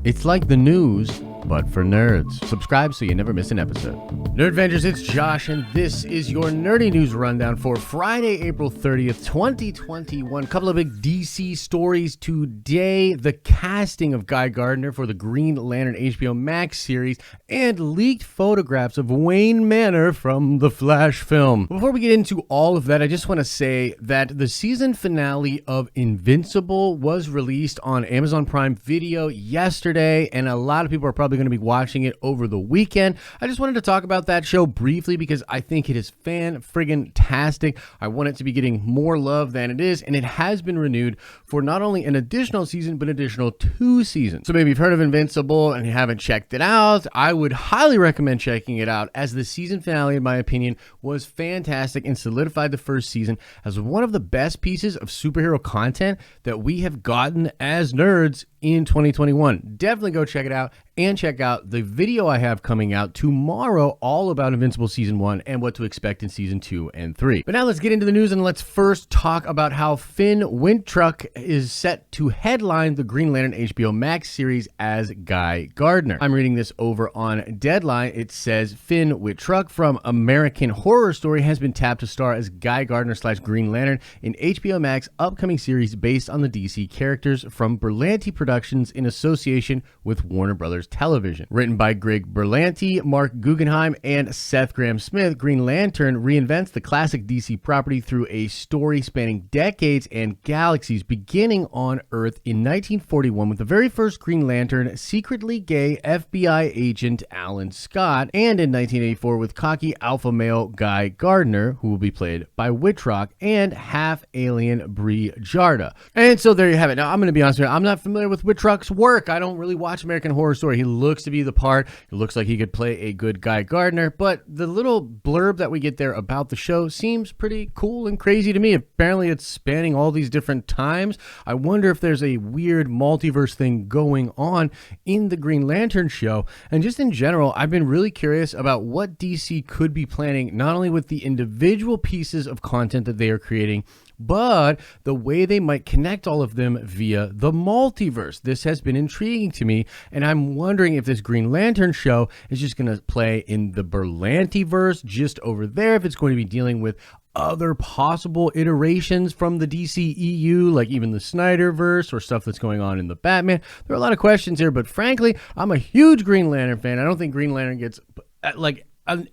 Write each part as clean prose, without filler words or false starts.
It's like the news, but for nerds. Subscribe so you never miss an episode. Nerdvengers, it's Josh, and this is your nerdy news rundown for Friday, April 30th, 2021. Couple of big DC stories today. The casting of Guy Gardner for the Green Lantern HBO Max series, and leaked photographs of Wayne Manor from the Flash film. Before we get into all of that, I just want to say that the season finale of Invincible was released on Amazon Prime Video yesterday, and a lot of people are probably going to be watching it over the weekend. I just wanted to talk about that show briefly because I think it is fan-friggin-tastic. I want it to be getting more love than it is, and it has been renewed for not only an additional season, but an additional 2 seasons. So maybe you've heard of Invincible and you haven't checked it out. I would highly recommend checking it out, as the season finale, in my opinion, was fantastic and solidified the first season as one of the best pieces of superhero content that we have gotten as nerds in 2021. Definitely go check it out, and check out the video I have coming out tomorrow all about Invincible Season 1 and what to expect in Season 2 and 3. But now let's get into the news, and let's first talk about how Finn Wittrock is set to headline the Green Lantern HBO Max series as Guy Gardner. I'm reading this over on Deadline. It says Finn Wittrock from American Horror Story has been tapped to star as Guy Gardner / Green Lantern in HBO Max upcoming series based on the DC characters from Berlanti Productions in association with Warner Brothers Television. Written by Greg Berlanti, Mark Guggenheim, and Seth Grahame-Smith, Green Lantern reinvents the classic DC property through a story spanning decades and galaxies, beginning on Earth in 1941 with the very first Green Lantern, secretly gay FBI agent Alan Scott, and in 1984 with cocky alpha male Guy Gardner, who will be played by Wittrock, and half-alien Bree Jarda. And so there you have it. Now, I'm going to be honest with you, I'm not familiar with Wittrock's work. I don't really watch American Horror Story. He looks to be the part. It looks like he could play a good Guy Gardner, but the little blurb that we get there about the show seems pretty cool and crazy to me. Apparently it's spanning all these different times. I wonder if there's a weird multiverse thing going on in the Green Lantern show. And just in general, I've been really curious about what DC could be planning, not only with the individual pieces of content that they are creating, but the way they might connect all of them via the multiverse. This has been intriguing to me, and I'm wondering if this Green Lantern show is just going to play in the Berlantiverse just over there, if it's going to be dealing with other possible iterations from the DCEU, like even the Snyderverse or stuff that's going on in the Batman. There are a lot of questions here, but frankly, I'm a huge Green Lantern fan. I don't think Green Lantern gets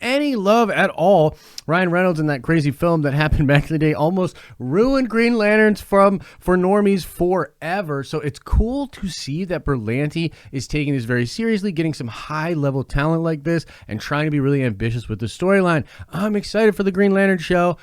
any love at all. Ryan Reynolds in that crazy film that happened back in the day almost ruined Green Lanterns for normies forever. So it's cool to see that Berlanti is taking this very seriously, getting some high-level talent like this, and trying to be really ambitious with the storyline. I'm excited for the Green Lantern show.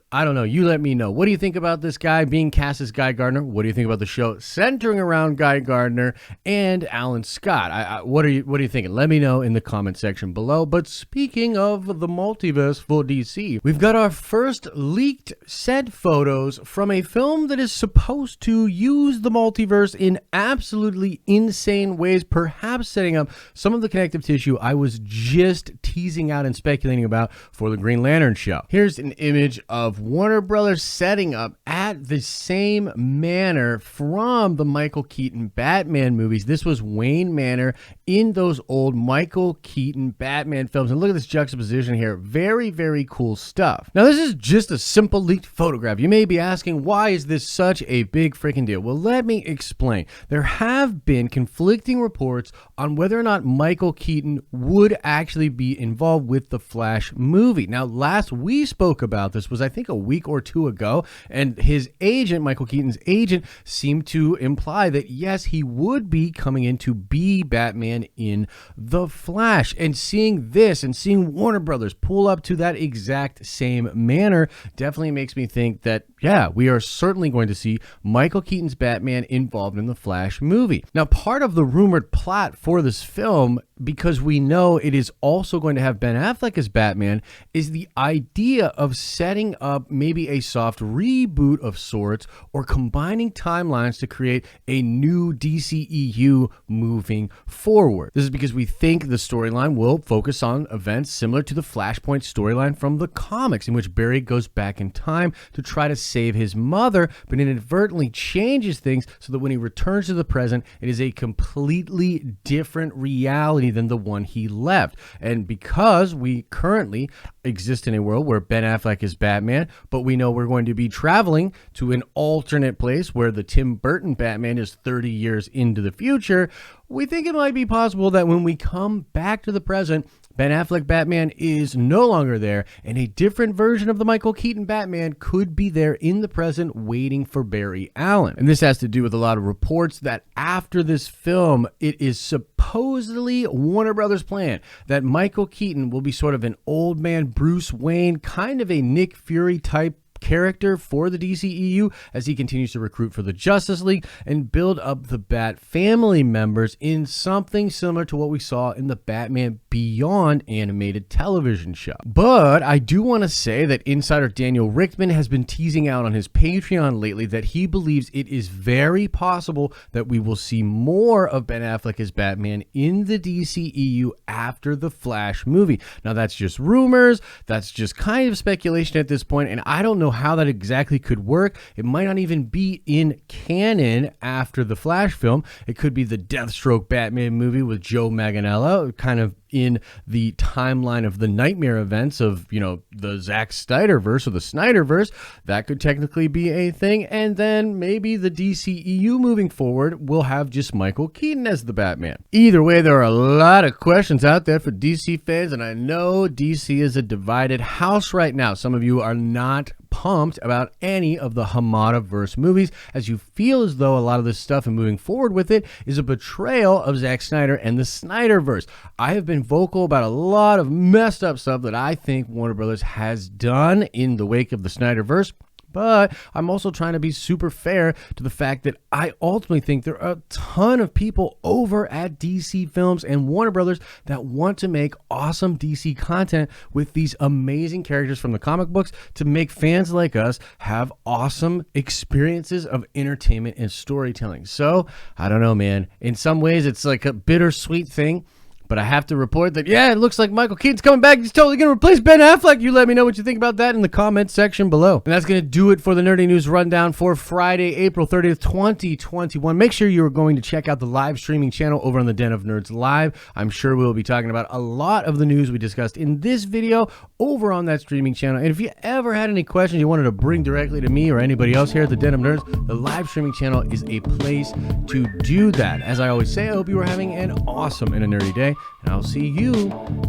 I don't know. You let me know. What do you think about this guy being cast as Guy Gardner? What do you think about the show centering around Guy Gardner and Alan Scott? What are you thinking? Let me know in the comment section below. But speaking of the multiverse for DC, we've got our first leaked set photos from a film that is supposed to use the multiverse in absolutely insane ways, perhaps setting up some of the connective tissue I was just teasing out and speculating about for the Green Lantern show. Here's an image of Warner Brothers setting up at the same manor from the Michael Keaton Batman movies. This was Wayne Manor in those old Michael Keaton Batman films. And look at this juxtaposition here. Very, very cool stuff. Now, this is just a simple leaked photograph. You may be asking, why is this such a big freaking deal? Well, let me explain. There have been conflicting reports on whether or not Michael Keaton would actually be involved with the Flash movie. Now, last we spoke about this was, I think, a week or two ago, and his agent, Michael Keaton's agent, seemed to imply that yes, he would be coming in to be Batman in the Flash. And seeing this and seeing Warner Brothers pull up to that exact same manner definitely makes me think that, yeah, we are certainly going to see Michael Keaton's Batman involved in the Flash movie. Now, part of the rumored plot for this film, because we know it is also going to have Ben Affleck as Batman, is the idea of setting up maybe a soft reboot of sorts, or combining timelines to create a new DCEU moving forward. This is because we think the storyline will focus on events similar to the Flashpoint storyline from the comics, in which Barry goes back in time to try to save his mother, but inadvertently changes things so that when he returns to the present, it is a completely different reality than the one he left. And because we currently exist in a world where Ben Affleck is Batman, but we know we're going to be traveling to an alternate place where the Tim Burton Batman is 30 years into the future, we think it might be possible that when we come back to the present, Ben Affleck Batman is no longer there, and a different version of the Michael Keaton Batman could be there in the present waiting for Barry Allen. And this has to do with a lot of reports that after this film, it is supposedly Warner Brothers' plan that Michael Keaton will be sort of an old man Bruce Wayne, kind of a Nick Fury type character for the DCEU as he continues to recruit for the Justice League and build up the Bat family members in something similar to what we saw in the Batman Beyond animated television show. But I do want to say that insider Daniel Richtman has been teasing out on his Patreon lately that he believes it is very possible that we will see more of Ben Affleck as Batman in the DCEU after the Flash movie. Now that's just rumors, that's just kind of speculation at this point, and I don't know how that exactly could work. It might not even be in canon after the Flash film. It could be the Deathstroke Batman movie with Joe Manganiello, kind of in the timeline of the nightmare events of, you know, the Zack Snyderverse or the Snyderverse. That could technically be a thing. And then maybe the DCEU moving forward will have just Michael Keaton as the Batman. Either way, there are a lot of questions out there for DC fans, and I know DC is a divided house right now. Some of you are not pumped about any of the Hamada-verse movies, as you feel as though a lot of this stuff and moving forward with it is a betrayal of Zack Snyder and the Snyderverse. I have been vocal about a lot of messed up stuff that I think Warner Brothers has done in the wake of the Snyderverse. But I'm also trying to be super fair to the fact that I ultimately think there are a ton of people over at DC Films and Warner Brothers that want to make awesome DC content with these amazing characters from the comic books to make fans like us have awesome experiences of entertainment and storytelling. So, I don't know, man. In some ways, it's like a bittersweet thing. But I have to report that, yeah, it looks like Michael Keaton's coming back. He's totally going to replace Ben Affleck. You let me know what you think about that in the comments section below. And that's going to do it for the Nerdy News Rundown for Friday, April 30th, 2021. Make sure you are going to check out the live streaming channel over on the Den of Nerds Live. I'm sure we'll be talking about a lot of the news we discussed in this video over on that streaming channel. And if you ever had any questions you wanted to bring directly to me or anybody else here at the Den of Nerds, the live streaming channel is a place to do that. As I always say, I hope you are having an awesome and a nerdy day. And I'll see you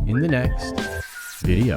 in the next video.